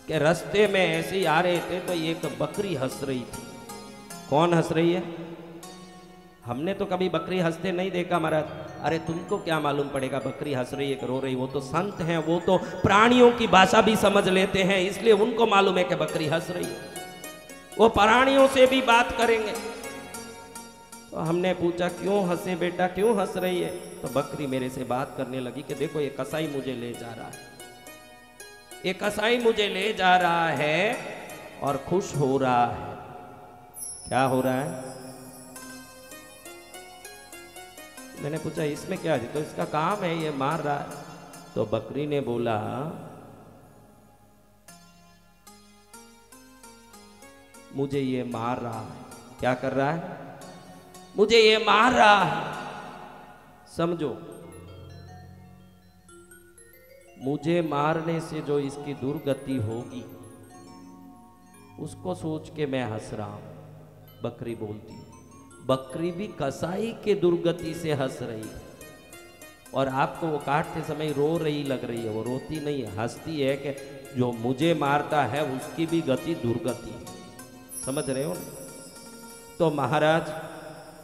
कि रास्ते में ऐसे ही आ रहे थे तो एक बकरी हंस रही थी। कौन हंस रही है? हमने तो कभी बकरी हंसते नहीं देखा महाराज। अरे तुमको क्या मालूम पड़ेगा बकरी हंस रही है कि रो रही? वो तो संत हैं, वो तो प्राणियों की भाषा भी समझ लेते हैं, इसलिए उनको मालूम है कि बकरी हंस रही है। वो प्राणियों से भी बात करेंगे। तो हमने पूछा क्यों हंसे बेटा, क्यों हंस रही है? तो बकरी मेरे से बात करने लगी कि देखो ये कसाई मुझे ले जा रहा है, ये कसाई मुझे ले जा रहा है और खुश हो रहा है। क्या हो रहा है? मैंने पूछा इसमें क्या है? तो इसका काम है ये मार रहा है। तो बकरी ने बोला मुझे ये मार रहा है। क्या कर रहा है? मुझे ये मार रहा है। समझो, मुझे मारने से जो इसकी दुर्गति होगी उसको सोच के मैं हंस रहा हूं। बकरी बोलती, बकरी भी कसाई के दुर्गति से हंस रही है और आपको वो काटते समय रो रही लग रही है। वो रोती नहीं है, हंसती है कि जो मुझे मारता है उसकी भी गति दुर्गति है। समझ रहे हो? तो महाराज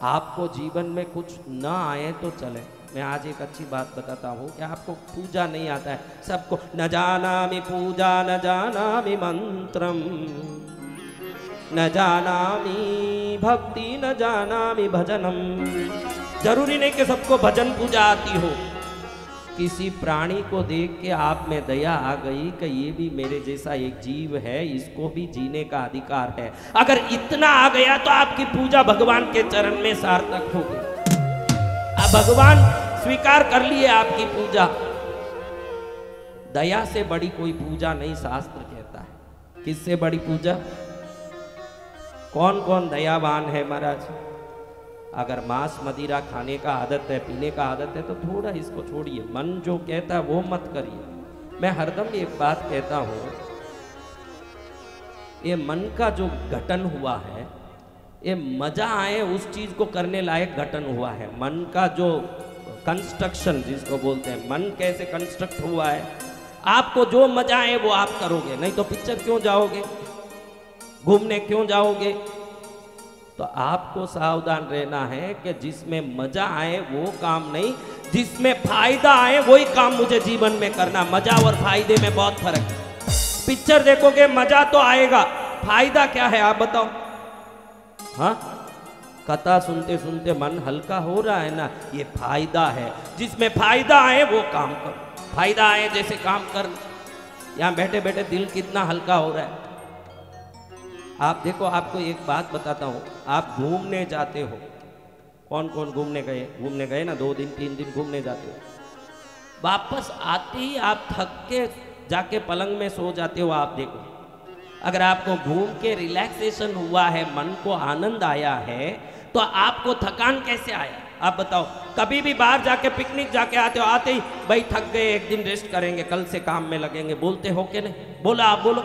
आपको जीवन में कुछ ना आए तो चले। मैं आज एक अच्छी बात बताता हूँ कि आपको पूजा नहीं आता है, सबको न जानामि पूजा न जानामि मंत्रम न जानामि भक्ति न जानामि भजनम। जरूरी नहीं कि सबको भजन पूजा आती हो। किसी प्राणी को देख के आप में दया आ गई कि ये भी मेरे जैसा एक जीव है, इसको भी जीने का अधिकार है। अगर इतना आ गया तो आपकी पूजा भगवान के चरण में सार्थक हो गई। अब भगवान स्वीकार कर लिए आपकी पूजा। दया से बड़ी कोई पूजा नहीं, शास्त्र कहता है। किससे बड़ी पूजा? कौन कौन दयावान है महाराज? अगर मांस मदिरा खाने का आदत है, पीने का आदत है तो थोड़ा इसको छोड़िए। मन जो कहता है वो मत करिए। मैं हरदम एक बात कहता हूं, ये मन का जो गठन हुआ है, ये मजा आए उस चीज को करने लायक गठन हुआ है। मन का जो कंस्ट्रक्शन जिसको बोलते हैं, मन कैसे कंस्ट्रक्ट हुआ है, आपको जो मजा आए वो आप करोगे। नहीं तो पिक्चर क्यों जाओगे, घूमने क्यों जाओगे? तो आपको सावधान रहना है कि जिसमें मजा आए वो काम नहीं, जिसमें फायदा आए वही काम मुझे जीवन में करना। मजा और फायदे में बहुत फर्क है। पिक्चर देखोगे मजा तो आएगा, फायदा क्या है आप बताओ? हाँ, कथा सुनते सुनते मन हल्का हो रहा है ना, ये फायदा है। जिसमें फायदा आए वो काम करो, फायदा आए जैसे काम कर। यहाँ बैठे बैठे दिल कितना हल्का हो रहा है। आप देखो, आपको एक बात बताता हूँ, आप घूमने जाते हो, कौन कौन घूमने गए? घूमने गए ना, 2 दिन 3 दिन घूमने जाते हो, वापस आते ही आप थक के जाके पलंग में सो जाते हो। आप देखो, अगर आपको घूम के रिलैक्सेशन हुआ है, मन को आनंद आया है, तो आपको थकान कैसे आया? आप बताओ। कभी भी बाहर जाके पिकनिक जाके आते हो, आते ही भाई थक गए, एक दिन रेस्ट करेंगे, कल से काम में लगेंगे, बोलते हो कि नहीं? बोलो, आप बोलो।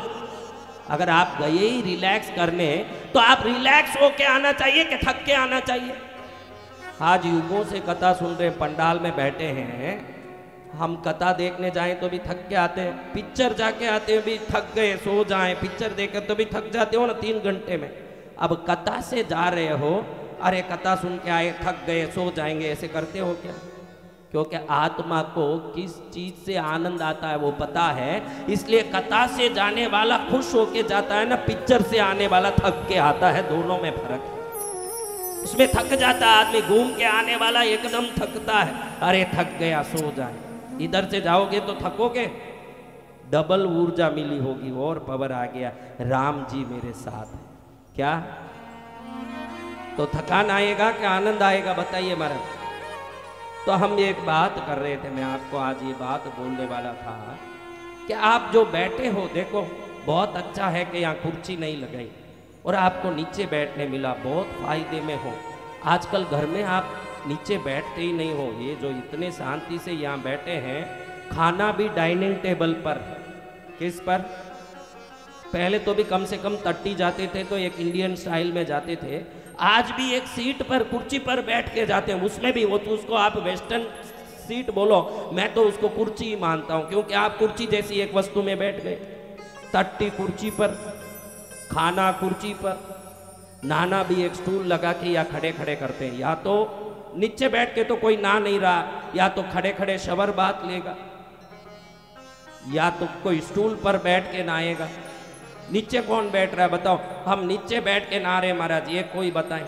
अगर आप गए ही रिलैक्स करने तो आप रिलैक्स होके आना चाहिए कि थक के आना चाहिए? आज युगों से कथा सुन रहे, पंडाल में बैठे हैं, हम कथा देखने जाएं तो भी थक के आते हैं, पिक्चर जाके आते हैं भी थक गए, सो जाएं, पिक्चर देखे तो भी थक जाते हो ना 3 घंटे में। अब कथा से जा रहे हो, अरे कथा सुन के आए, थक गए, सो जाएंगे, ऐसे करते हो क्या? क्योंकि आत्मा को किस चीज से आनंद आता है वो पता है, इसलिए कथा से जाने वाला खुश होके जाता है ना, पिक्चर से आने वाला थक के आता है। दोनों में फर्क है। उसमें थक जाता है आदमी, घूम के आने वाला एकदम थकता है, अरे थक गया, सो जाए। इधर से जाओगे तो थकोगे, डबल ऊर्जा मिली होगी और पावर आ गया, राम जी मेरे साथ है। क्या तो थकान आएगा कि आनंद आएगा? बताइए महाराज। तो हम एक बात कर रहे थे, मैं आपको आज ये बात बोलने वाला था कि आप जो बैठे हो, देखो बहुत अच्छा है कि यहाँ कुर्सी नहीं लगाई और आपको नीचे बैठने मिला, बहुत फायदे में हो। आजकल घर में आप नीचे बैठते ही नहीं हो। ये जो इतने शांति से यहाँ बैठे हैं, खाना भी डाइनिंग टेबल पर। किस पर? पहले तो भी कम से कम तट्टी जाते थे तो एक इंडियन स्टाइल में जाते थे, आज भी एक सीट पर, कुर्सी पर बैठ के जाते हैं। उसमें भी वो तो उसको आप वेस्टर्न सीट बोलो, मैं तो उसको कुर्सी ही मानता हूँ, क्योंकि आप कुर्सी जैसी एक वस्तु में बैठ गए। टट्टी कुर्सी पर, खाना कुर्सी पर, नहाना भी एक स्टूल लगा के या खड़े खड़े करते हैं। या तो नीचे बैठ के तो कोई नहा नहीं रहा, या तो खड़े खड़े शवर बात लेगा, या तो कोई स्टूल पर बैठ के नहाएगा। नीचे कौन बैठ रहा है बताओ? हम नीचे बैठ के नहा रहे महाराज, ये कोई बताए?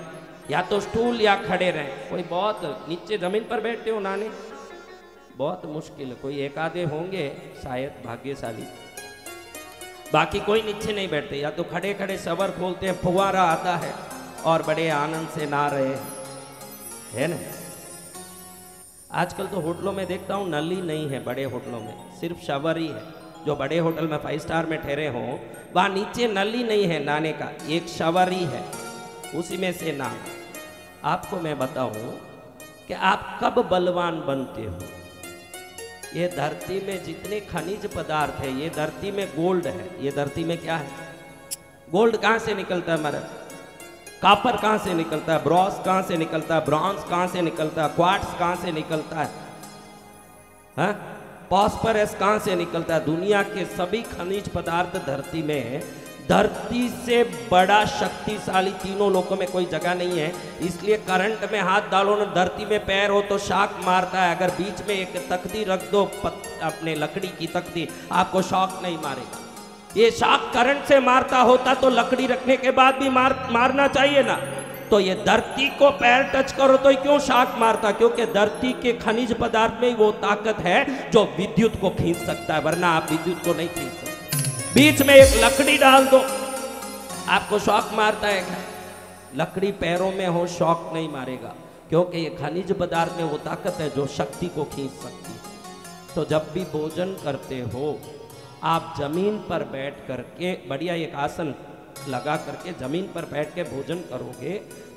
या तो स्टूल या खड़े रहे। कोई बहुत नीचे जमीन पर बैठते हो नहाने? बहुत मुश्किल है, कोई एक आधे होंगे शायद भाग्यशाली, बाकी कोई नीचे नहीं बैठते। या तो खड़े खड़े शवर खोलते हैं, फुवारा आता है और बड़े आनंद से नहा रहे है ना। आजकल तो होटलों में देखता हूँ नली नहीं है, बड़े होटलों में सिर्फ शवर ही है। जो बड़े होटल में 5 स्टार में ठहरे हो वहाँ नीचे नली नहीं है नहाने का, एक शवर ही है, उसी में से नहाना। आपको मैं बताऊं कि आप कब बलवान बनते हो? ये धरती में जितने खनिज पदार्थ है, ये धरती में गोल्ड है। ये धरती में क्या है? गोल्ड कहाँ से निकलता है महाराज? कापर कहाँ से निकलता है? ब्रॉस कहाँ से निकलता है? ब्रॉन्ज कहाँ से निकलता है? क्वार्ट्स कहाँ से निकलता है? हाँ, फॉस्फोरस कहाँ से निकलता है? दुनिया के सभी खनिज पदार्थ धरती में है। धरती से बड़ा शक्तिशाली तीनों लोकों में कोई जगह नहीं है। इसलिए करंट में हाथ डालो ना, धरती में पैर हो तो शॉक मारता है। अगर बीच में एक तख्ती रख दो, अपने लकड़ी की तख्ती, आपको शॉक नहीं मारेगा। ये शॉक करंट से मारता होता तो लकड़ी रखने के बाद भी मारना चाहिए ना। तो ये धरती को पैर टच करो तो क्यों शॉक मारता? क्योंकि धरती के खनिज पदार्थ में वो ताकत है जो विद्युत को खींच सकता है, वरना आप विद्युत को नहीं खींच सकते। बीच में एक लकड़ी डाल दो, आपको शॉक मारता है क्या? लकड़ी पैरों में हो शॉक नहीं मारेगा, क्योंकि ये खनिज पदार्थ में वो ताकत है जो शक्ति को खींच सकती है। तो जब भी भोजन करते हो आप जमीन पर बैठ करके, बढ़िया एक आसन लगा करके जमीन पर बैठ के भोजन करोगे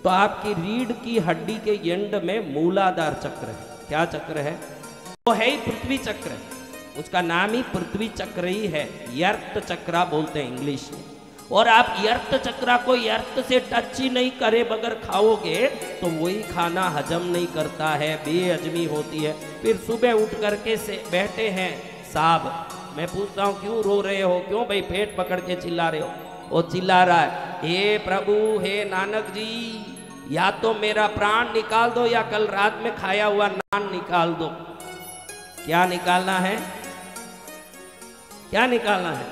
तो आपकी रीढ़ की हड्डी के एंड में मूलाधार चक्र है। क्या चक्र है? वो है ही पृथ्वी चक्र, उसका नाम ही पृथ्वी चक्र ही है। यर्त चक्रा बोलते हैं इंग्लिश में। और आप यर्त चक्रा को यर्त से टच ही नहीं करे बगैर खाओगे तो वही खाना हजम नहीं करता है, बेहजमी होती है। फिर सुबह उठ करके से बैठे हैं साहब, मैं पूछता हूँ क्यों रो रहे हो? क्यों भाई पेट पकड़ के चिल्ला रहे हो? वो चिल्ला रहा है, हे प्रभु, हे नानक जी, या तो मेरा प्राण निकाल दो या कल रात में खाया हुआ नान निकाल दो। क्या निकालना है? क्या निकालना है?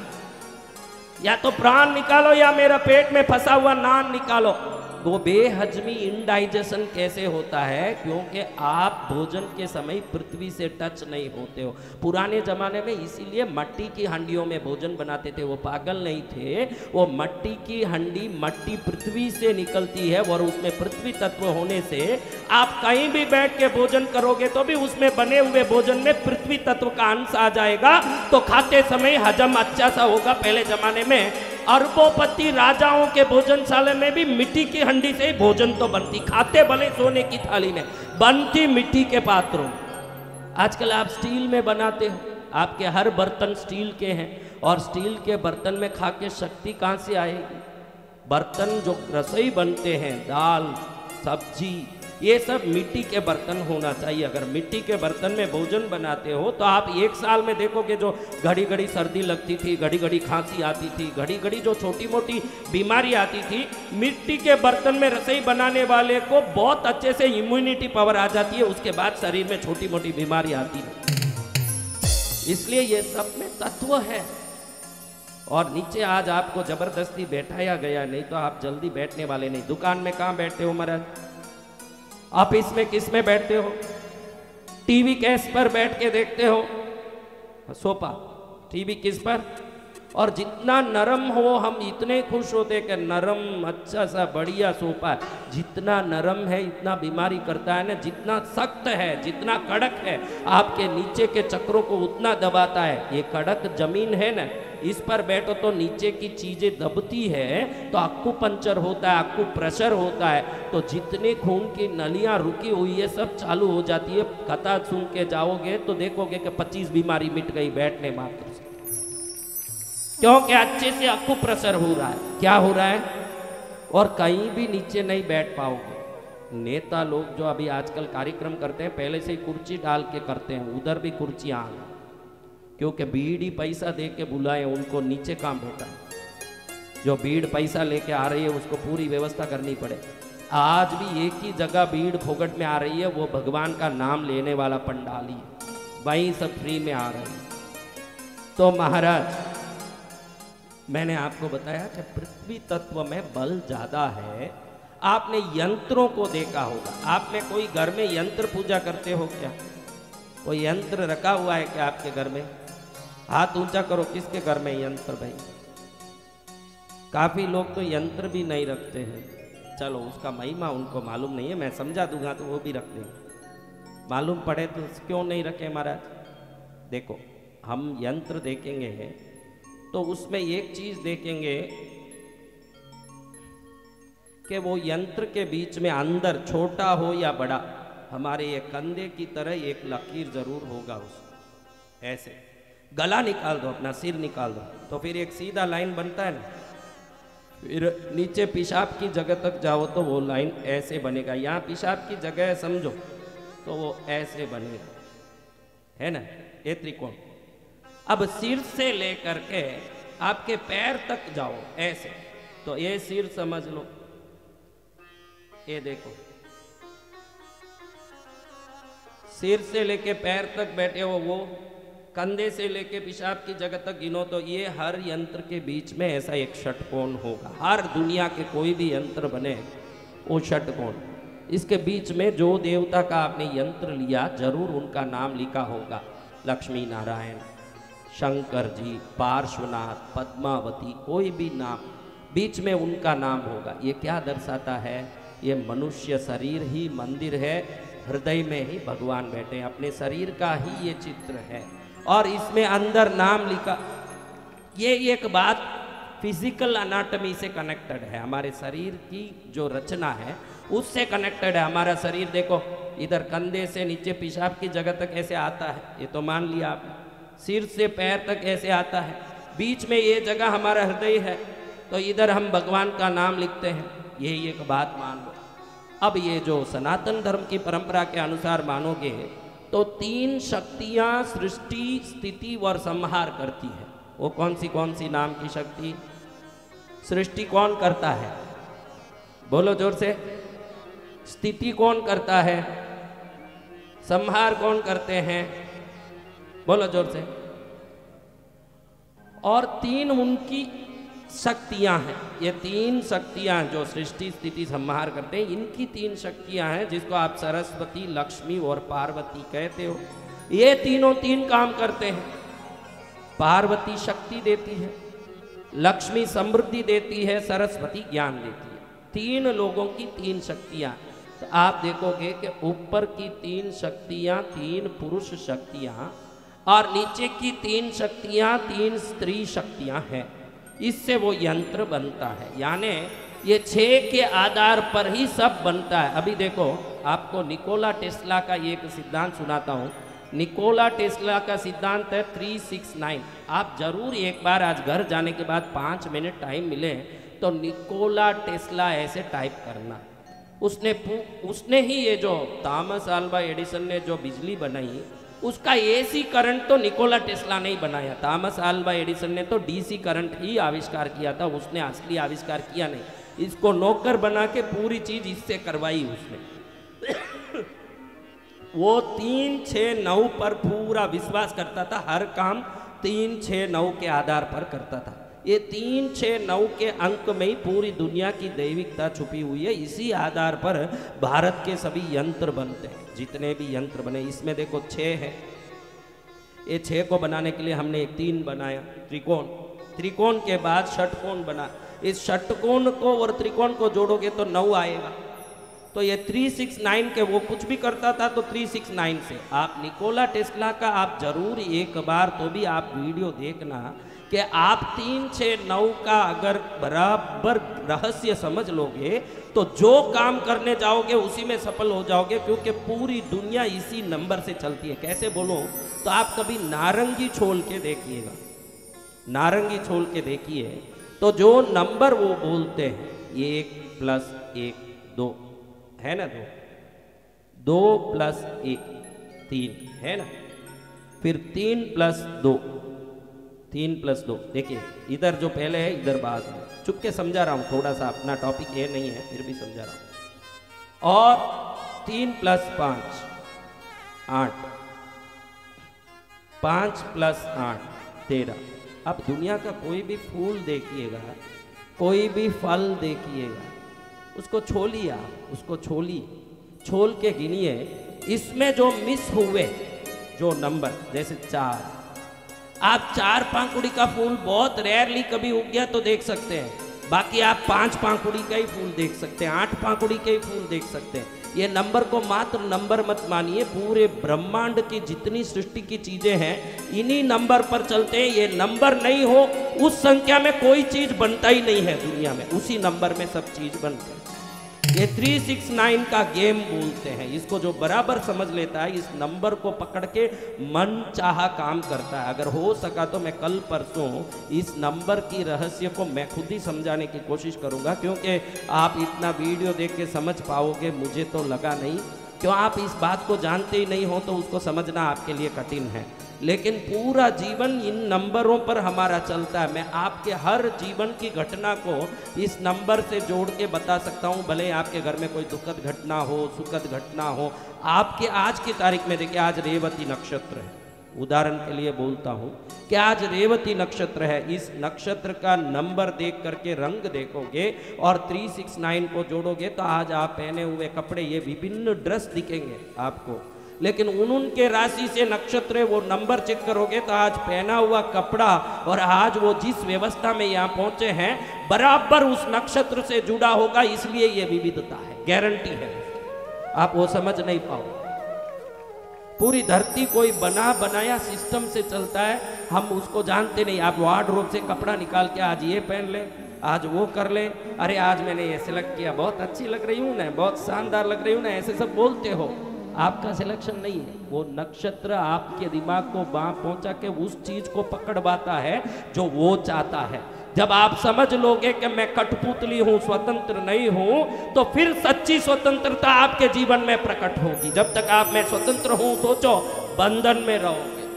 या तो प्राण निकालो या मेरा पेट में फंसा हुआ नान निकालो। वो बेहजमी इनडाइजेशन कैसे होता है? क्योंकि आप भोजन के समय पृथ्वी से टच नहीं होते हो। पुराने जमाने में इसीलिए मट्टी की हंडियों में भोजन बनाते थे। वो पागल नहीं थे, वो मट्टी की हंडी, मट्टी पृथ्वी से निकलती है और उसमें पृथ्वी तत्व होने से आप कहीं भी बैठ के भोजन करोगे तो भी उसमें बने हुए भोजन में पृथ्वी तत्व का अंश आ जाएगा, तो खाते समय हजम अच्छा सा होगा। पहले जमाने में अरबोपति राजाओं के भोजनशाला में भी मिट्टी की हंडी से ही भोजन तो बनती, खाते भले सोने की थाली में, बनती मिट्टी के पात्रों। आजकल आप स्टील में बनाते हो, आपके हर बर्तन स्टील के हैं, और स्टील के बर्तन में खा के शक्ति कहाँ से आएगी? बर्तन जो रसोई बनते हैं, दाल सब्जी, ये सब मिट्टी के बर्तन होना चाहिए। अगर मिट्टी के बर्तन में भोजन बनाते हो तो आप एक साल में देखोगे जो घड़ी घड़ी सर्दी लगती थी, घड़ी घड़ी खांसी आती थी, घड़ी घड़ी जो छोटी मोटी बीमारी आती थी, मिट्टी के बर्तन में रसोई बनाने वाले को बहुत अच्छे से इम्यूनिटी पावर आ जाती है, उसके बाद शरीर में छोटी मोटी बीमारी आती है। इसलिए ये सब में तत्व है। और नीचे आज आपको जबरदस्ती बैठाया गया, नहीं तो आप जल्दी बैठने वाले नहीं। दुकान में कहाँ बैठते हो महाराज? ऑफिस में किस में बैठते हो? टीवी कैस पर बैठ के देखते हो? सोफा, टीवी किस पर? और जितना नरम हो हम इतने खुश होते कि नरम अच्छा सा बढ़िया सोफा है। जितना नरम है इतना बीमारी करता है ना, जितना सख्त है, जितना कड़क है, आपके नीचे के चक्रों को उतना दबाता है। ये कड़क जमीन है ना, इस पर बैठो तो नीचे की चीजें दबती है, तो अक्कू पंचर होता है, अक्कू प्रेशर होता है, तो जितने खून की नलियां रुकी हुई है सब चालू हो जाती है। कथा सुन के जाओगे तो देखोगे कि 25 बीमारी मिट गई बैठने मात्र से, क्योंकि अच्छे से अक्कू प्रेशर हो रहा है। क्या हो रहा है? और कहीं भी नीचे नहीं बैठ पाओगे। नेता लोग जो अभी आजकल कार्यक्रम करते हैं पहले से ही कुर्सी डाल के करते हैं, उधर भी कुर्सियां, क्योंकि भीड़ ही पैसा दे के बुलाए, उनको नीचे काम होता है। जो भीड़ पैसा लेके आ रही है उसको पूरी व्यवस्था करनी पड़े। आज भी एक ही जगह भीड़ फोकट में आ रही है, वो भगवान का नाम लेने वाला पंडाली है, वहीं सब फ्री में आ रहे हैं। तो महाराज, मैंने आपको बताया कि पृथ्वी तत्व में बल ज्यादा है। आपने यंत्रों को देखा होगा, आपने कोई घर में यंत्र पूजा करते हो क्या? कोई यंत्र रखा हुआ है क्या आपके घर में? हाथ ऊंचा करो, किसके घर में यंत्र? भाई काफी लोग तो यंत्र भी नहीं रखते हैं। चलो उसका महिमा उनको मालूम नहीं है, मैं समझा दूंगा तो वो भी रख देंगे। मालूम पड़े तो क्यों नहीं रखे महाराज? देखो, हम यंत्र देखेंगे तो उसमें एक चीज देखेंगे कि वो यंत्र के बीच में अंदर छोटा हो या बड़ा, हमारे ये कंधे की तरह एक लकीर जरूर होगा। उस ऐसे गला निकाल दो, अपना सिर निकाल दो, तो फिर एक सीधा लाइन बनता है ना। फिर नीचे पेशाब की जगह तक जाओ तो वो लाइन ऐसे बनेगा। यहाँ पेशाब की जगह समझो तो वो ऐसे बनेगा, है ना, ये त्रिकोण। अब सिर से लेकर के आपके पैर तक जाओ ऐसे, तो ये सिर समझ लो। ये देखो, सिर से लेके पैर तक बैठे हो, वो कंधे से लेके पेशाब की जगह तक गिनो तो ये हर यंत्र के बीच में ऐसा एक षटकोण होगा। हर दुनिया के कोई भी यंत्र बने वो षटकोण, इसके बीच में जो देवता का आपने यंत्र लिया जरूर उनका नाम लिखा होगा। लक्ष्मी नारायण, शंकर जी, पार्श्वनाथ, पद्मावती, कोई भी नाम बीच में उनका नाम होगा। ये क्या दर्शाता है? ये मनुष्य शरीर ही मंदिर है, हृदय में ही भगवान बैठे हैं। अपने शरीर का ही ये चित्र है और इसमें अंदर नाम लिखा। ये एक बात फिजिकल अनाटमी से कनेक्टेड है, हमारे शरीर की जो रचना है उससे कनेक्टेड है। हमारा शरीर देखो, इधर कंधे से नीचे पेशाब की जगह तक ऐसे आता है, ये तो मान लिया आपने। सिर से पैर तक ऐसे आता है, बीच में ये जगह हमारा हृदय है, तो इधर हम भगवान का नाम लिखते हैं। यही एक बात मान लो। अब ये जो सनातन धर्म की परंपरा के अनुसार मानोगे तो 3 शक्तियां सृष्टि, स्थिति और संहार करती है। वो कौन सी नाम की शक्ति? सृष्टि कौन करता है? बोलो जोर से। स्थिति कौन करता है? संहार कौन करते हैं? बोलो जोर से। और 3 उनकी शक्तियां हैं। ये 3 शक्तियां जो सृष्टि, स्थिति, संहार करते हैं, इनकी 3 शक्तियां हैं, जिसको आप सरस्वती, लक्ष्मी और पार्वती कहते हो। ये तीनों 3 काम करते हैं। पार्वती शक्ति देती है, लक्ष्मी समृद्धि देती है, सरस्वती ज्ञान देती है। 3 लोगों की 3 शक्तियां। तो आप देखोगे कि ऊपर की 3 शक्तियां 3 पुरुष शक्तियां और नीचे की 3 शक्तियां 3 स्त्री शक्तियां हैं। इससे वो यंत्र बनता है। यानी ये 6 के आधार पर ही सब बनता है। अभी देखो, आपको निकोला टेस्ला का एक सिद्धांत सुनाता हूँ। निकोला टेस्ला का सिद्धांत है 369। आप जरूर एक बार आज घर जाने के बाद 5 मिनट टाइम मिले तो निकोला टेस्ला ऐसे टाइप करना। उसने ही ये जो थॉमस अल्वा एडिसन ने जो बिजली बनाई, उसका एसी करंट तो निकोला टेस्ला ने ही बनाया। थॉमस अल्वा एडिसन ने तो डीसी करंट ही आविष्कार किया था, उसने असली आविष्कार किया नहीं। इसको नौकर बना के पूरी चीज इससे करवाई उसने। वो 3, 6, 9 पर पूरा विश्वास करता था। हर काम 3, 6, 9 के आधार पर करता था। ये 3, 6, 9 के अंक में ही पूरी दुनिया की दैविकता छुपी हुई है। इसी आधार पर भारत के सभी यंत्र बनते हैं। जितने भी यंत्र बने, इसमें देखो 6 है। ये 6 को बनाने के लिए हमने एक 3 बनाया, त्रिकोण। त्रिकोण के बाद षटकोण बना। इस षटकोण को और त्रिकोण को जोड़ोगे तो 9 आएगा। तो ये 369 के वो कुछ भी करता था, तो 369 से आप निकोला टेस्ला का आप जरूर एक बार तो भी आप वीडियो देखना कि आप 3, 6, 9 का अगर बराबर रहस्य समझ लोगे तो जो काम करने जाओगे उसी में सफल हो जाओगे, क्योंकि पूरी दुनिया इसी नंबर से चलती है। कैसे बोलो तो आप कभी नारंगी छोल के देखिएगा, नारंगी छोल के देखिए तो जो नंबर वो बोलते हैं 1 + 1 2 है ना, 2 + 1 3 है ना। फिर 3 प्लस 2, 3 प्लस 2, देखिए इधर जो पहले है इधर बाद में, चुप के समझा रहा हूँ, थोड़ा सा अपना टॉपिक ये नहीं है फिर भी समझा रहा हूँ। और 3 प्लस 5 8, 5 प्लस 8 13। अब दुनिया का कोई भी फूल देखिएगा, कोई भी फल देखिएगा, उसको छोलिए, आप उसको छोलिए, छोल के गिनिए, इसमें जो मिस हुए जो नंबर, जैसे 4, आप 4 पांखुड़ी का फूल बहुत रेयरली कभी उग गया तो देख सकते हैं, बाकी आप 5 पांखुड़ी का ही फूल देख सकते हैं, 8 पांखुड़ी के ही फूल देख सकते हैं। ये नंबर को मात्र नंबर मत मानिए, पूरे ब्रह्मांड की जितनी सृष्टि की चीजें हैं इन्हीं नंबर पर चलते हैं। ये नंबर नहीं हो उस संख्या में कोई चीज बनता ही नहीं है दुनिया में, उसी नंबर में सब चीज बनते हैं। ये 369 का गेम बोलते हैं, इसको जो बराबर समझ लेता है इस नंबर को पकड़ के मन चाहा काम करता है। अगर हो सका तो मैं कल परसों इस नंबर की रहस्य को मैं खुद ही समझाने की कोशिश करूंगा, क्योंकि आप इतना वीडियो देख के समझ पाओगे मुझे तो लगा नहीं, क्यों आप इस बात को जानते ही नहीं हो तो उसको समझना आपके लिए कठिन है। लेकिन पूरा जीवन इन नंबरों पर हमारा चलता है। मैं आपके हर जीवन की घटना को इस नंबर से जोड़ के बता सकता हूँ, भले आपके घर में कोई दुखद घटना हो, सुखद घटना हो। आपके आज की तारीख में देखिए, आज रेवती नक्षत्र है, उदाहरण के लिए बोलता हूँ कि आज रेवती नक्षत्र है, इस नक्षत्र का नंबर देख करके रंग देखोगे और 369 को जोड़ोगे तो आज आप पहने हुए कपड़े, ये विभिन्न ड्रेस दिखेंगे आपको। लेकिन उनके राशि से नक्षत्र वो नंबर चेक करोगे तो आज पहना हुआ कपड़ा और आज वो जिस व्यवस्था में यहाँ पहुंचे हैं बराबर उस नक्षत्र से जुड़ा होगा, इसलिए ये विविधता है, गारंटी है। आप वो समझ नहीं पाओ। पूरी धरती कोई बना बनाया सिस्टम से चलता है, हम उसको जानते नहीं। आप वार्डरोब से कपड़ा निकाल के आज ये पहन ले, आज वो कर ले, अरे आज मैंने ये सिलेक्ट किया, बहुत अच्छी लग रही हूँ ना, बहुत शानदार लग रही हूँ ना, ऐसे सब बोलते हो। आपका सिलेक्शन नहीं है, वो नक्षत्र आपके दिमाग को वहां पहुंचा के उस चीज को पकड़वाता है जो वो चाहता है। जब आप समझ लोगे कि मैं कठपुतली हूं, स्वतंत्र नहीं हूं, तो फिर सच्ची स्वतंत्रता आपके जीवन में प्रकट होगी। जब तक आप मैं स्वतंत्र हूं सोचो, बंधन में रहोगे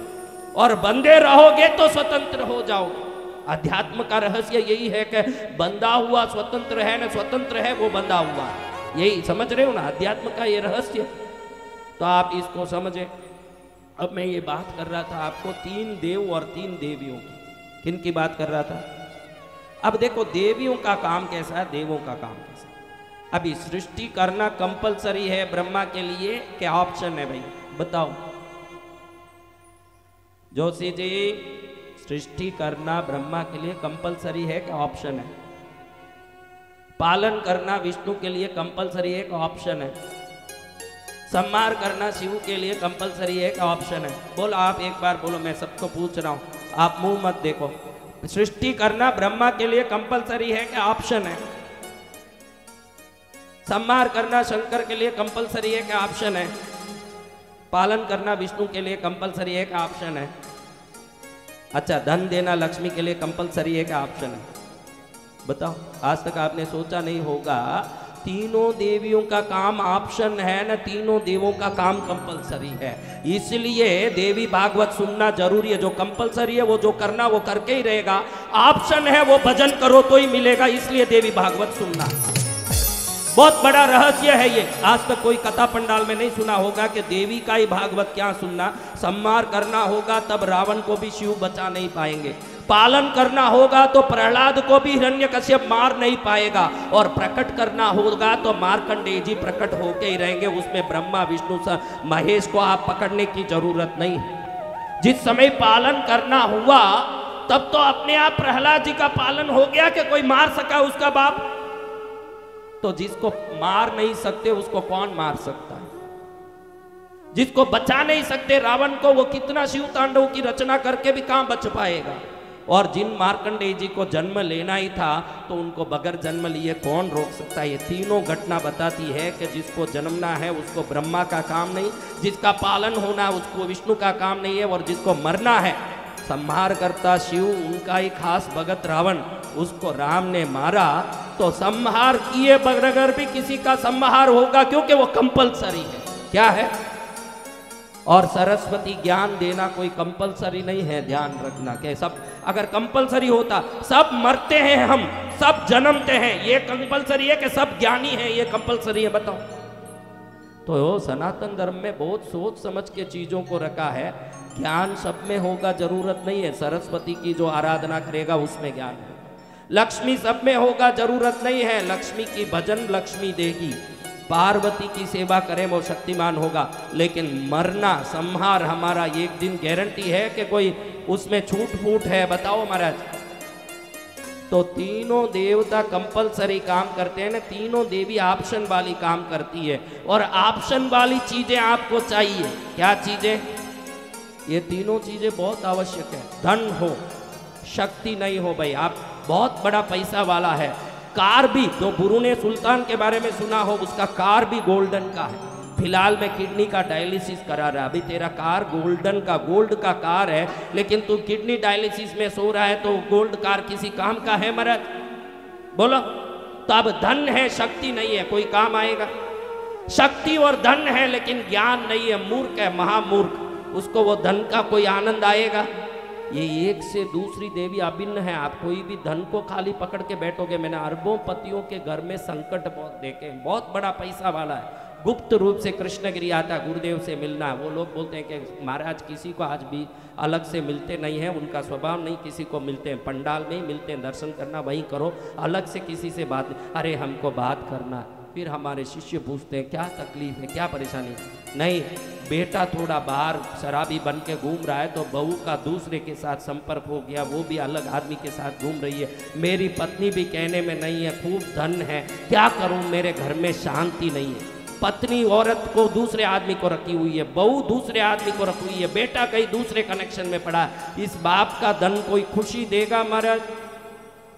और बंधे रहोगे तो स्वतंत्र हो जाओगे। अध्यात्म का रहस्य यही है कि बंधा हुआ स्वतंत्र है ना, स्वतंत्र है वो बंधा हुआ है। यही समझ रहे हो ना, अध्यात्म का ये रहस्य। तो आप इसको समझे। अब मैं ये बात कर रहा था आपको 3 देव और 3 देवियों की, किन की बात कर रहा था। अब देखो देवियों का काम कैसा है, देवों का काम कैसा है। अभी सृष्टि करना कंपलसरी है ब्रह्मा के लिए, क्या ऑप्शन है भाई बताओ जोशी जी। सृष्टि करना ब्रह्मा के लिए कंपलसरी है क्या ऑप्शन है। पालन करना विष्णु के लिए कंपलसरी है क्या ऑप्शन है। संहार करना शिव के लिए कंपलसरी है क्या ऑप्शन है। बोलो आप एक बार बोलो, मैं सबको पूछ रहा हूं, आप मुंह मत देखो। सृष्टि करना ब्रह्मा के लिए कंपलसरी है क्या ऑप्शन है। संहार करना शंकर के लिए कंपलसरी है क्या ऑप्शन है। पालन करना विष्णु के लिए कंपलसरी है क्या ऑप्शन है। अच्छा धन देना लक्ष्मी के लिए कंपलसरी है क्या ऑप्शन है। बताओ, आज तक आपने सोचा नहीं होगा तीनों देवियों का काम ऑप्शन है ना, तीनों देवों का काम कंपलसरी है। इसलिए देवी भागवत सुनना जरूरी है। जो कंपलसरी है वो जो करना वो करके ही रहेगा, ऑप्शन है वो भजन करो तो ही मिलेगा, इसलिए देवी भागवत सुनना बहुत बड़ा रहस्य है ये। आज तक कोई कथा पंडाल में नहीं सुना होगा कि देवी का ही भागवत क्या सुनना। संहार करना होगा तब रावण को भी शिव बचा नहीं पाएंगे, पालन करना होगा तो प्रहलाद को भी हिरण्यकश्यप मार नहीं पाएगा, और प्रकट करना होगा तो मार्कंडेय जी प्रकट होके ही रहेंगे। उसमें ब्रह्मा विष्णु महेश को आप पकड़ने की जरूरत नहीं है। जिस समय पालन करना हुआ तब तो अपने आप प्रहलाद जी का पालन हो गया कि कोई मार सका उसका बाप। तो जिसको मार नहीं सकते उसको कौन मार सकता है। जिसको बचा नहीं सकते रावण को, वो कितना शिव तांडव की रचना करके भी कहां बच पाएगा। और जिन मार्कंडेय जी को जन्म लेना ही था तो उनको बगैर जन्म लिए कौन रोक सकता है। ये तीनों घटना बताती है कि जिसको जन्मना है उसको ब्रह्मा का काम नहीं, जिसका पालन होना उसको विष्णु का काम नहीं है, और जिसको मरना है संहार करता शिव, उनका ही खास भगत रावण, उसको राम ने मारा। तो संहार किए बगैर भी किसी का संहार होगा, क्योंकि वो कंपलसरी है। क्या है और सरस्वती ज्ञान देना कोई कंपलसरी नहीं है, ध्यान रखना कि सब अगर कंपलसरी होता, सब मरते हैं, हम सब जन्मते हैं, ये कंपलसरी है कि सब ज्ञानी हैं, ये कंपलसरी है? बताओ। तो सनातन धर्म में बहुत सोच समझ के चीजों को रखा है। ज्ञान सब में होगा जरूरत नहीं है, सरस्वती की जो आराधना करेगा उसमें ज्ञान है। लक्ष्मी सब में होगा जरूरत नहीं है, लक्ष्मी की भजन लक्ष्मी देगी। पार्वती की सेवा करें वो शक्तिमान होगा। लेकिन मरना संहार हमारा एक दिन गारंटी है कि कोई उसमें छूट फूट है? बताओ महाराज। तो तीनों देवता कंपलसरी काम करते हैं ना, तीनों देवी ऑप्शन वाली काम करती है। और ऑप्शन वाली चीजें आपको चाहिए। क्या चीजें? ये तीनों चीजें बहुत आवश्यक है। धन हो, शक्ति नहीं हो, भाई आप बहुत बड़ा पैसा वाला है, कार भी, तो बुरुने सुल्तान के बारे में सुना हो, उसका कार भी गोल्डन का है। फिलहाल में किडनी का डायलिसिस करा रहा है, अभी तेरा कार गोल्डन का, गोल्ड का कार है, लेकिन तू किडनी डायलिसिस में सो रहा है, तो गोल्ड कार किसी काम का है महाराज? बोलो। तो अब धन है, शक्ति नहीं है, कोई काम आएगा? शक्ति और धन है लेकिन ज्ञान नहीं है, मूर्ख है, महामूर्ख, उसको वो धन का कोई आनंद आएगा? ये एक से दूसरी देवी अभिन्न है। आप कोई भी धन को खाली पकड़ के बैठोगे, मैंने अरबों पतियों के घर में संकट बहुत देखे, बहुत बड़ा पैसा वाला है, गुप्त रूप से कृष्णगिरी आता, गुरुदेव से मिलना। वो लोग बोलते हैं कि महाराज किसी को आज भी अलग से मिलते नहीं हैं, उनका स्वभाव नहीं, किसी को मिलते हैं पंडाल में ही मिलते हैं, दर्शन करना वहीं करो, अलग से किसी से बात। अरे हमको बात करना। फिर हमारे शिष्य पूछते हैं क्या तकलीफ है, क्या परेशानी? नहीं, बेटा थोड़ा बाहर शराबी बन के घूम रहा है, तो बहू का दूसरे के साथ संपर्क हो गया, वो भी अलग आदमी के साथ घूम रही है। मेरी पत्नी भी कहने में नहीं है, खूब धन है, क्या करूं, मेरे घर में शांति नहीं है। पत्नी औरत को दूसरे आदमी को रखी हुई है, बहू दूसरे आदमी को रखी हुई है, बेटा कहीं दूसरे कनेक्शन में पड़ा। इस बाप का धन कोई खुशी देगा महाराज?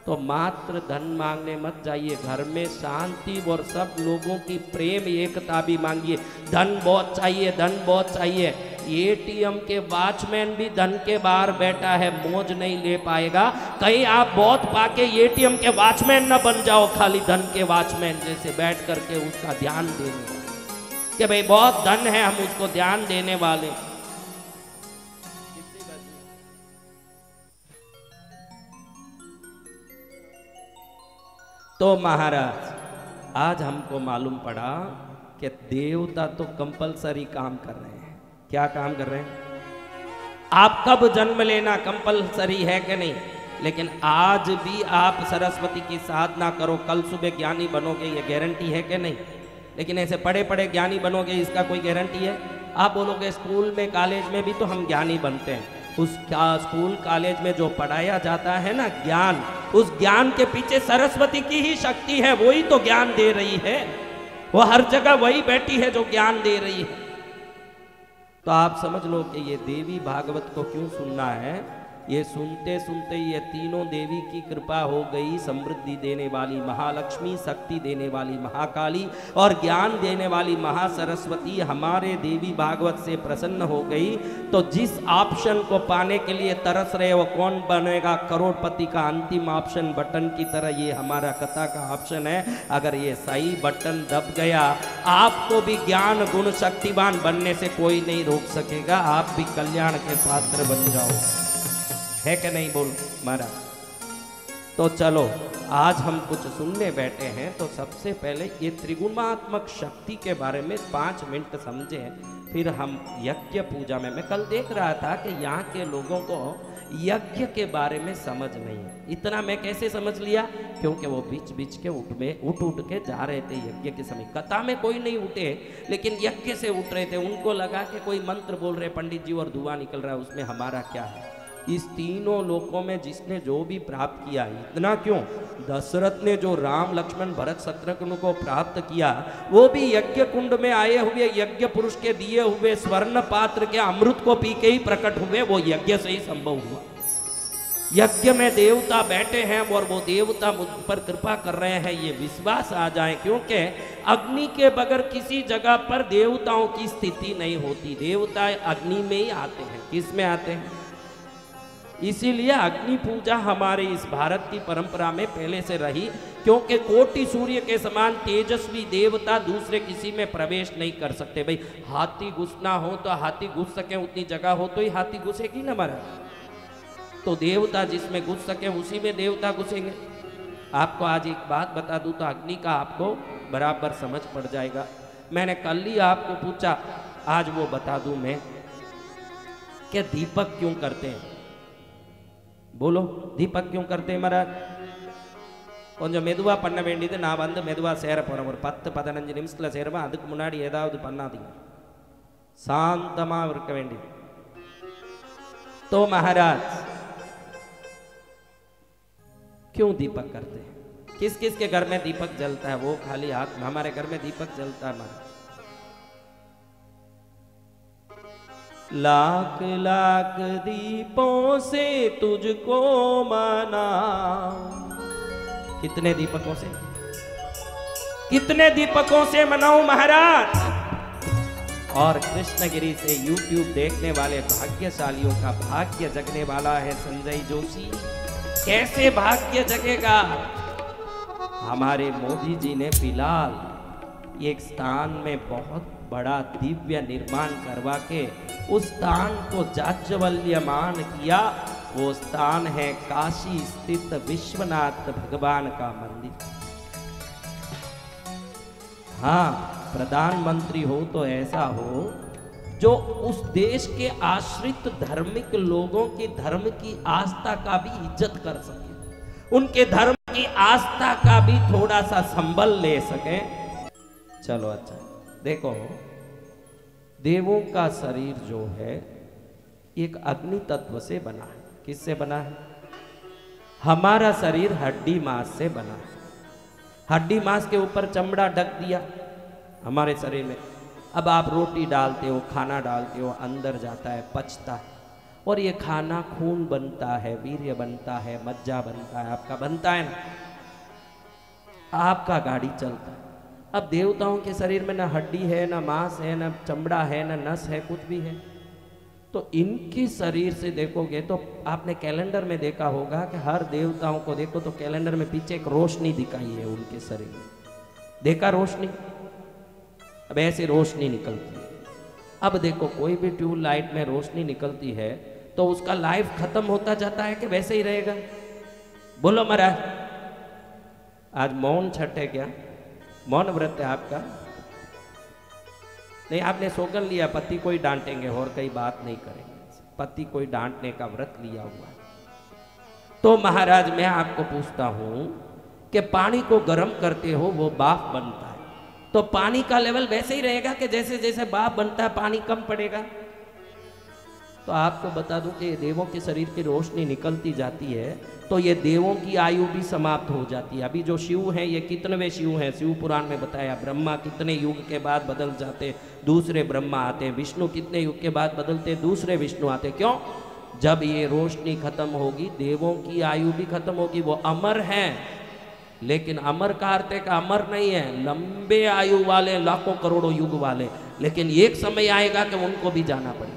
तो मात्र धन मांगने मत जाइए, घर में शांति और सब लोगों की प्रेम एकता भी मांगिए। धन बहुत चाहिए, धन बहुत चाहिए। एटीएम के वॉचमैन भी धन के बाहर बैठा है, मौज नहीं ले पाएगा। कहीं आप बहुत पाके एटीएम के वॉचमैन न बन जाओ, खाली धन के वॉचमैन जैसे बैठ करके उसका ध्यान देने कि भाई बहुत धन है, हम उसको ध्यान देने वाले। तो महाराज आज हमको मालूम पड़ा कि देवता तो कंपलसरी काम कर रहे हैं। क्या काम कर रहे हैं? आप कब जन्म लेना कंपलसरी है कि नहीं? लेकिन आज भी आप सरस्वती की साधना करो, कल सुबह ज्ञानी बनोगे, ये गारंटी है कि नहीं? लेकिन ऐसे पढ़े पढ़े ज्ञानी बनोगे, इसका कोई गारंटी है? आप बोलोगे स्कूल में कालेज में भी तो हम ज्ञानी बनते हैं। उस क्या स्कूल कॉलेज में जो पढ़ाया जाता है ना ज्ञान, उस ज्ञान के पीछे सरस्वती की ही शक्ति है, वही तो ज्ञान दे रही है। वो हर जगह वही बैठी है जो ज्ञान दे रही है। तो आप समझ लो कि ये देवी भागवत को क्यों सुनना है। ये सुनते सुनते ये तीनों देवी की कृपा हो गई। समृद्धि देने वाली महालक्ष्मी, शक्ति देने वाली महाकाली और ज्ञान देने वाली महासरस्वती हमारे देवी भागवत से प्रसन्न हो गई। तो जिस ऑप्शन को पाने के लिए तरस रहे वो कौन बनेगा करोड़पति का अंतिम ऑप्शन बटन की तरह ये हमारा कथा का ऑप्शन है। अगर ये सही बटन दब गया, आपको भी ज्ञान गुण शक्तिवान बनने से कोई नहीं रोक सकेगा। आप भी कल्याण के पात्र बन जाओ, है कि नहीं? बोल महाराज। तो चलो आज हम कुछ सुनने बैठे हैं, तो सबसे पहले ये त्रिगुणात्मक शक्ति के बारे में 5 मिनट समझें, फिर हम यज्ञ पूजा में। मैं कल देख रहा था कि यहाँ के लोगों को यज्ञ के बारे में समझ नहीं है। इतना मैं कैसे समझ लिया? क्योंकि वो बीच बीच के उठ के जा रहे थे यज्ञ के समय। कथा में कोई नहीं उठे, लेकिन यज्ञ से उठ रहे थे। उनको लगा कि कोई मंत्र बोल रहे पंडित जी और धुआं निकल रहा है, उसमें हमारा क्या है? इस तीनों लोकों में जिसने जो भी प्राप्त किया, इतना क्यों, दशरथ ने जो राम लक्ष्मण भरत शत्रुघ्न को प्राप्त किया, वो भी यज्ञ कुंड में आए हुए यज्ञ पुरुष के दिए हुए स्वर्ण पात्र के अमृत को पी के ही प्रकट हुए। वो यज्ञ से ही संभव हुआ। यज्ञ में देवता बैठे हैं और वो देवता मुझ पर कृपा कर रहे हैं, ये विश्वास आ जाए। क्योंकि अग्नि के बगैर किसी जगह पर देवताओं की स्थिति नहीं होती। देवता अग्नि में ही आते हैं। किस में आते हैं? इसीलिए अग्नि पूजा हमारे इस भारत की परंपरा में पहले से रही, क्योंकि कोटि सूर्य के समान तेजस्वी देवता दूसरे किसी में प्रवेश नहीं कर सकते। भाई हाथी घुसना हो तो हाथी घुस सके उतनी जगह हो तो ही हाथी घुसेगी ना महाराज। तो देवता जिसमें घुस सके उसी में देवता घुसेंगे। आपको आज एक बात बता दूं तो अग्नि का आपको बराबर समझ पड़ जाएगा। मैंने कल ही आपको पूछा, आज वो बता दूं मैं कि दीपक क्यों करते हैं। बोलो दीपक क्यों करते हैं महाराज? கொஞ்சம் மெதுவா பண்ண வேண்டியது, நான் வந்து மெதுவா சேர போறேன், ஒரு 10-15 நிமிஷத்துல சேருவேன், அதுக்கு முன்னாடி ஏதாவது பண்ணாதீங்க, शांतமா இருக்க வேண்டியது। तो महाराज क्यों दीपक करते हैं? किस किस के घर में दीपक जलता है? वो खाली हाथ, हमारे घर में दीपक जलता है महाराज। लाख लाख दीपों से तुझको मनाऊं। कितने दीपकों से, कितने दीपकों से मनाऊं महाराज? और कृष्णगिरी से YouTube देखने वाले भाग्यशालियों का भाग्य जगने वाला है संजय जोशी। कैसे भाग्य जगेगा? हमारे मोदी जी ने फिलहाल एक स्थान में बहुत बड़ा दिव्य निर्माण करवा के उस स्थान को जाज्वल्यमान किया। वो स्थान है काशी स्थित विश्वनाथ भगवान का मंदिर। हाँ, प्रधानमंत्री हो तो ऐसा हो जो उस देश के आश्रित धार्मिक लोगों की धर्म की आस्था का भी इज्जत कर सके, उनके धर्म की आस्था का भी थोड़ा सा संबल ले सके। चलो अच्छा, देखो देवों का शरीर जो है एक अग्नि तत्व से बना है। किससे बना है? हमारा शरीर हड्डी मांस से बना है। हड्डी मांस के ऊपर चमड़ा ढक दिया हमारे शरीर में। अब आप रोटी डालते हो, खाना डालते हो, अंदर जाता है, पचता है, और ये खाना खून बनता है, वीर्य बनता है, मज्जा बनता है, आपका बनता है ना, आपका गाड़ी चलता है। अब देवताओं के शरीर में ना हड्डी है, ना मांस है, ना चमड़ा है, ना नस है, कुछ भी है। तो इनके शरीर से देखोगे तो आपने कैलेंडर में देखा होगा कि हर देवताओं को देखो तो कैलेंडर में पीछे एक रोशनी दिखाई है उनके शरीर में। देखा रोशनी? अब ऐसे रोशनी निकलती है। अब देखो कोई भी ट्यूब लाइट में रोशनी निकलती है तो उसका लाइफ खत्म होता जाता है कि वैसे ही रहेगा? बोलो महाराज, आज मौन छठ है क्या? मौन व्रत है आपका? नहीं, आपने सोगन लिया पति को ही डांटेंगे और कई बात नहीं करेंगे, पति को ही डांटने का व्रत लिया हुआ है। तो महाराज मैं आपको पूछता हूं कि पानी को गर्म करते हो वो भाप बनता है, तो पानी का लेवल वैसे ही रहेगा कि जैसे जैसे भाप बनता है पानी कम पड़ेगा? तो आपको बता दूं कि देवों के शरीर की रोशनी निकलती जाती है तो ये देवों की आयु भी समाप्त हो जाती है। अभी जो शिव हैं ये कितनवे शिव हैं? शिव पुराण में बताया। ब्रह्मा कितने युग के बाद बदल जाते, दूसरे ब्रह्मा आते हैं। विष्णु कितने युग के बाद बदलते, दूसरे विष्णु आते। क्यों? जब ये रोशनी खत्म होगी देवों की आयु भी खत्म होगी। वो अमर हैं, लेकिन अमर का अर्थ है का अमर नहीं है, लंबे आयु वाले, लाखों करोड़ों युग वाले। लेकिन एक समय आएगा कि उनको भी जाना पड़ेगा।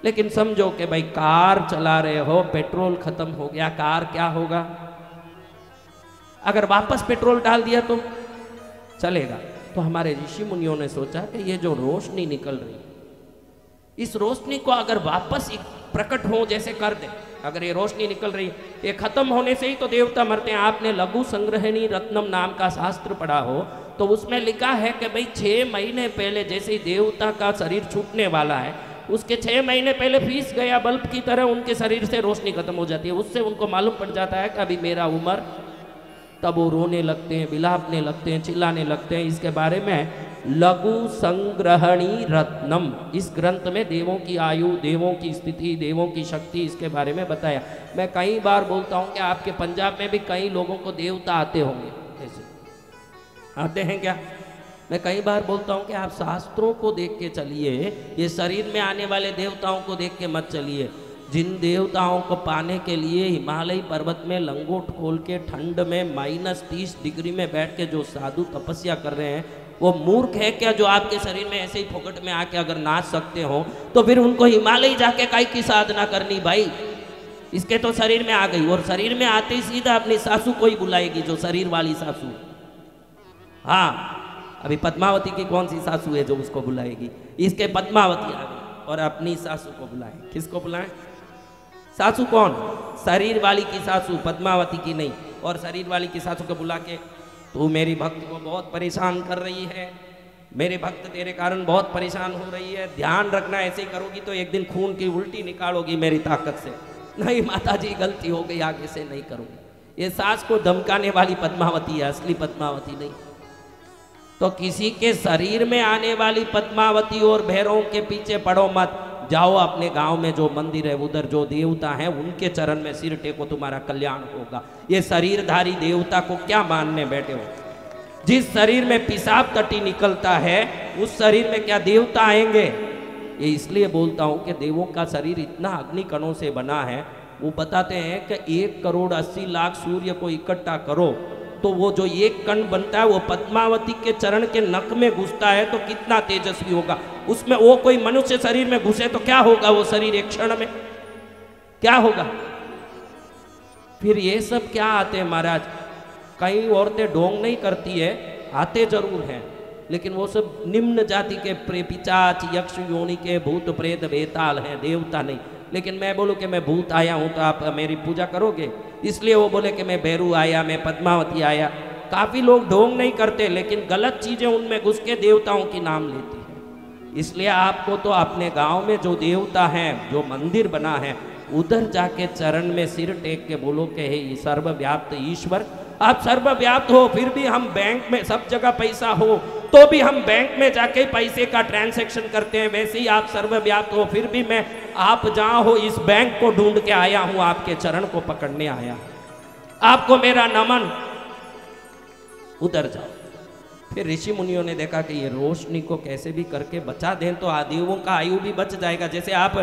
लेकिन समझो कि भाई कार चला रहे हो, पेट्रोल खत्म हो गया, कार क्या होगा? अगर वापस पेट्रोल डाल दिया तो चलेगा। तो हमारे ऋषि मुनियों ने सोचा कि ये जो रोशनी निकल रही है, इस रोशनी को अगर वापस प्रकट हो जैसे कर दे। अगर ये रोशनी निकल रही है, ये खत्म होने से ही तो देवता मरते हैं। आपने लघु संग्रहणी रत्नम नाम का शास्त्र पढ़ा हो तो उसमें लिखा है कि भाई 6 महीने पहले जैसे ही देवता का शरीर छूटने वाला है, उसके 6 महीने पहले फीस गया बल्ब की तरह उनके शरीर से रोशनी खत्म हो जाती है। उससे उनको मालूम पड़ जाता है कि अभी मेरा उम्र, तब वो रोने लगते हैं, बिलापने लगते हैं, चिल्लाने लगते हैं। इसके बारे में लघु संग्रहणी रत्नम, इस ग्रंथ में देवों की आयु, देवों की स्थिति, देवों की शक्ति, इसके बारे में बताया। मैं कई बार बोलता हूँ कि आपके पंजाब में भी कई लोगों को देवता आते होंगे, ऐसे आते हैं क्या? मैं कई बार बोलता हूँ कि आप शास्त्रों को देख के चलिए, ये शरीर में आने वाले देवताओं को देख के मत चलिए। जिन देवताओं को पाने के लिए हिमालय पर्वत में लंगोट खोल के ठंड में -30 डिग्री में बैठ के जो साधु तपस्या कर रहे हैं, वो मूर्ख है क्या जो आपके शरीर में ऐसे ही फोकट में आके अगर नाच सकते हो तो फिर उनको हिमालय जाके काई की साधना करनी भाई? इसके तो शरीर में आ गई, और शरीर में आते ही सीधा अपनी सासू को ही बुलाएगी, जो शरीर वाली सासू। हाँ, अभी पद्मावती की कौन सी सासू है जो उसको बुलाएगी? इसके पद्मावती आ गई और अपनी सासू को बुलाए। किसको बुलाए? सासू कौन? शरीर वाली की सासू, पद्मावती की नहीं। और शरीर वाली की सासू को बुला के, तू मेरी भक्त को बहुत परेशान कर रही है, मेरे भक्त तेरे कारण बहुत परेशान हो रही है, ध्यान रखना, ऐसे करोगी तो एक दिन खून की उल्टी निकालोगी मेरी ताकत से। नहीं माता जी, गलती हो गई, आगे से नहीं करूँगी। ये सास को धमकाने वाली पद्मावती है, असली पद्मावती नहीं। तो किसी के शरीर में आने वाली पद्मावती और भैरवों के पीछे पड़ो मत। जाओ अपने गांव में जो मंदिर है, उधर जो देवता हैं उनके चरण में सिर टेको, तुम्हारा कल्याण होगा। ये शरीरधारी देवता को क्या मानने बैठे हो? जिस शरीर में पेशाब टट्टी निकलता है उस शरीर में क्या देवता आएंगे? ये इसलिए बोलता हूं कि देवों का शरीर इतना अग्नि कणों से बना है। वो बताते हैं कि 1,80,00,000 सूर्य को इकट्ठा करो तो वो जो एक कण बनता है वो पद्मावती के चरण के नक में घुसता है तो कितना तेजस्वी होगा। उसमें वो कोई मनुष्य शरीर में घुसे तो क्या होगा? वो शरीर एक क्षण में क्या होगा? फिर ये सब क्या आते हैं महाराज? कई औरतें ढोंग नहीं करती है, आते जरूर हैं, लेकिन वो सब निम्न जाति के पिशाच, यक्ष योनि के, भूत प्रेत बेताल हैं, देवता नहीं। लेकिन मैं बोलूँ कि मैं भूत आया हूँ तो आप मेरी पूजा करोगे? इसलिए वो बोले कि मैं भैरू आया, मैं पद्मावती आया। काफ़ी लोग ढोंग नहीं करते, लेकिन गलत चीज़ें उनमें घुस के देवताओं की नाम लेती है। इसलिए आपको तो अपने गांव में जो देवता हैं, जो मंदिर बना है, उधर जाके चरण में सिर टेक के बोलो कि हे सर्वव्याप्त ईश्वर, आप सर्वव्याप्त हो, फिर भी हम बैंक में सब जगह पैसा हो तो भी हम बैंक में जाके पैसे का ट्रांजैक्शन करते हैं, वैसे ही आप सर्वव्याप्त हो, फिर भी मैं आप जहाँ हो इस बैंक को ढूंढ के आया हूँ, आपके चरण को पकड़ने आया, आपको मेरा नमन। उधर जाओ। फिर ऋषि मुनियों ने देखा कि ये रोशनी को कैसे भी करके बचा दें तो आदियों का आयु भी बच जाएगा। जैसे आप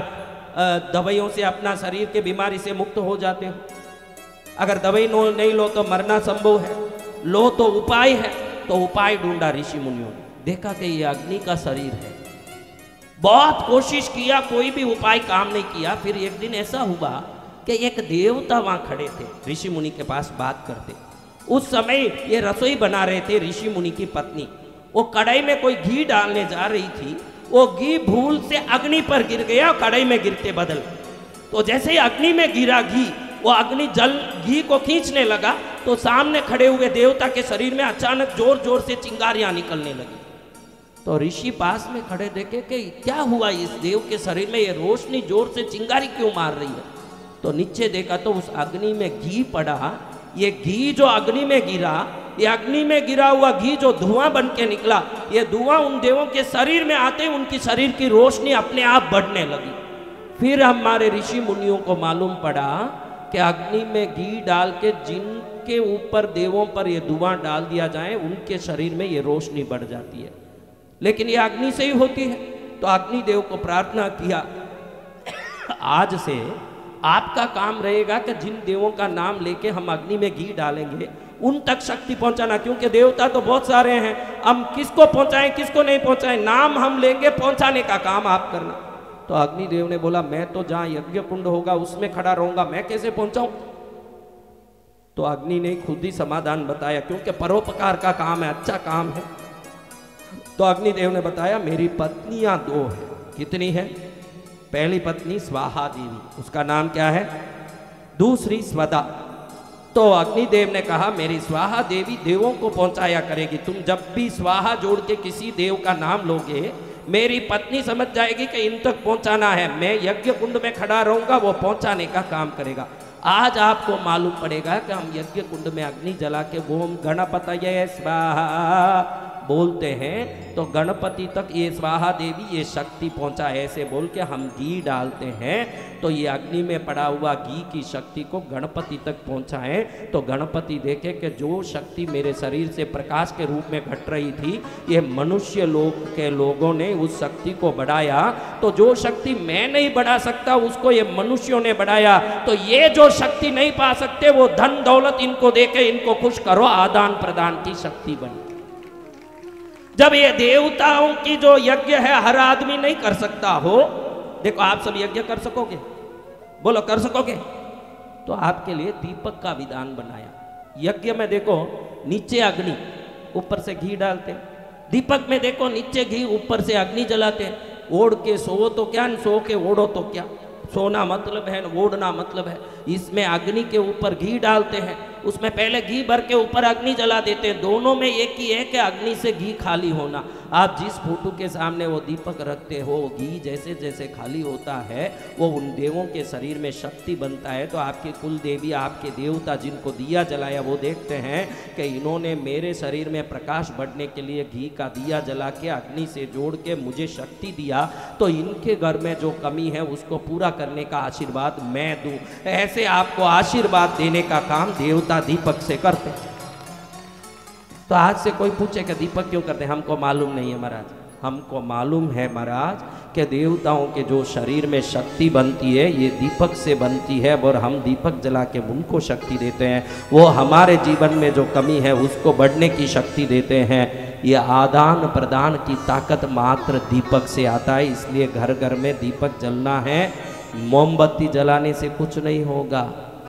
दवाइयों से अपना शरीर के बीमारी से मुक्त हो जाते हो, अगर दवाई नहीं लो तो मरना संभव है, लो तो उपाय है। तो उपाय ढूंढा ऋषि मुनियों ने, देखा कि ये अग्नि का शरीर है, बहुत कोशिश किया, कोई भी उपाय काम नहीं किया। फिर एक दिन ऐसा हुआ कि एक देवता वहां खड़े थे, ऋषि मुनि के पास बात करते। उस समय ये रसोई बना रहे थे ऋषि मुनि की पत्नी। वो कढ़ाई में कोई घी डालने जा रही थी, वो घी भूल से अग्नि पर गिर गया, कढ़ाई में गिरते बदल। तो जैसे ही अग्नि में गिरा घी, वो अग्नि जल घी को खींचने लगा तो सामने खड़े हुए देवता के शरीर में अचानक जोर जोर से चिंगारियां निकलने लगी। तो ऋषि पास में खड़े देखे कि क्या हुआ इस देव के शरीर में, ये रोशनी जोर से चिंगारी क्यों मार रही है? तो नीचे देखा तो उस अग्नि में घी पड़ा। ये घी जो अग्नि में गिरा, ये अग्नि में गिरा हुआ घी जो धुआं बन के निकला, ये धुआं उन देवों के शरीर में आते ही उनकी शरीर की रोशनी अपने आप बढ़ने लगी। फिर हमारे ऋषि मुनियों को मालूम पड़ा कि अग्नि में घी डाल के जिनके ऊपर देवों पर ये धुआं डाल दिया जाए उनके शरीर में ये रोशनी बढ़ जाती है, लेकिन ये अग्नि से ही होती है। तो अग्नि देव को प्रार्थना किया, आज से आपका काम रहेगा कि जिन देवों का नाम लेके हम अग्नि में घी डालेंगे उन तक शक्ति पहुंचाना, क्योंकि देवता तो बहुत सारे हैं, हम किसको पहुंचाएं किसको नहीं पहुंचाएं, नाम हम लेंगे, पहुंचाने का काम आप करना। तो अग्निदेव ने बोला, मैं तो जहां यज्ञ कुंड होगा उसमें खड़ा रहूंगा, मैं कैसे पहुंचाऊं? तो अग्नि ने खुद ही समाधान बताया, क्योंकि परोपकार का काम है, अच्छा काम है। तो अग्निदेव ने बताया, मेरी पत्नियां 2 हैं। कितनी है? पहली पत्नी स्वाहा देवी, उसका नाम क्या है? दूसरी स्वदा। तो अग्निदेव ने कहा, मेरी स्वाहा देवी देवों को पहुंचाया करेगी, तुम जब भी स्वाहा जोड़ के किसी देव का नाम लोगे, मेरी पत्नी समझ जाएगी कि इन तक पहुंचाना है, मैं यज्ञ कुंड में खड़ा रहूंगा, वो पहुंचाने का काम करेगा। आज आपको मालूम पड़ेगा कि हम यज्ञ कुंड में अग्नि जला के ओम गणपतये स्वाहा बोलते हैं तो गणपति तक ये स्वाहा देवी ये शक्ति पहुंचा, ऐसे बोल के हम घी डालते हैं तो ये अग्नि में पड़ा हुआ घी की शक्ति को गणपति तक पहुंचाएं तो गणपति देखे कि जो शक्ति मेरे शरीर से प्रकाश के रूप में घट रही थी, ये मनुष्य लोग के लोगों ने उस शक्ति को बढ़ाया, तो जो शक्ति मैं नहीं बढ़ा सकता उसको ये मनुष्यों ने बढ़ाया, तो ये जो शक्ति नहीं पा सकते वो धन दौलत इनको देके इनको खुश करो, आदान प्रदान की शक्ति बनी। जब ये देवताओं की जो यज्ञ है हर आदमी नहीं कर सकता हो, देखो आप सब यज्ञ कर सकोगे? बोलो कर सकोगे? तो आपके लिए दीपक का विधान बनाया। यज्ञ में देखो नीचे अग्नि, ऊपर से घी डालते हैं। दीपक में देखो नीचे घी, ऊपर से अग्नि जलाते हैं। ओढ़ के सोओ तो क्या, सो के ओढ़ो तो क्या। सोना मतलब है, ओढ़ना मतलब है। इसमें अग्नि के ऊपर घी डालते हैं, उसमें पहले घी भर के ऊपर अग्नि जला देते हैं। दोनों में एक ही है कि अग्नि से घी खाली होना। आप जिस फोटो के सामने वो दीपक रखते हो, घी जैसे जैसे खाली होता है वो उन देवों के शरीर में शक्ति बनता है। तो आपके कुल देवी, आपके देवता जिनको दिया जलाया, वो देखते हैं कि इन्होंने मेरे शरीर में प्रकाश बढ़ने के लिए घी का दिया जला के अग्नि से जोड़ के मुझे शक्ति दिया, तो इनके घर में जो कमी है उसको पूरा करने का आशीर्वाद मैं दूं। ऐसे आपको आशीर्वाद देने का काम देवता दीपक से करते हैं। तो आज से कोई पूछे कि दीपक क्यों करते हैं, हमको मालूम नहीं है महाराज। हमको मालूम है महाराज कि देवताओं के जो शरीर में शक्ति बनती है ये दीपक से बनती है, और हम दीपक जला के उनको शक्ति देते हैं। वो हमारे जीवन में जो कमी है उसको बढ़ने की शक्ति देते हैं। ये आदान प्रदान की ताकत मात्र दीपक से आता है। इसलिए घर घर में दीपक जलना है। मोमबत्ती जलाने से कुछ नहीं होगा।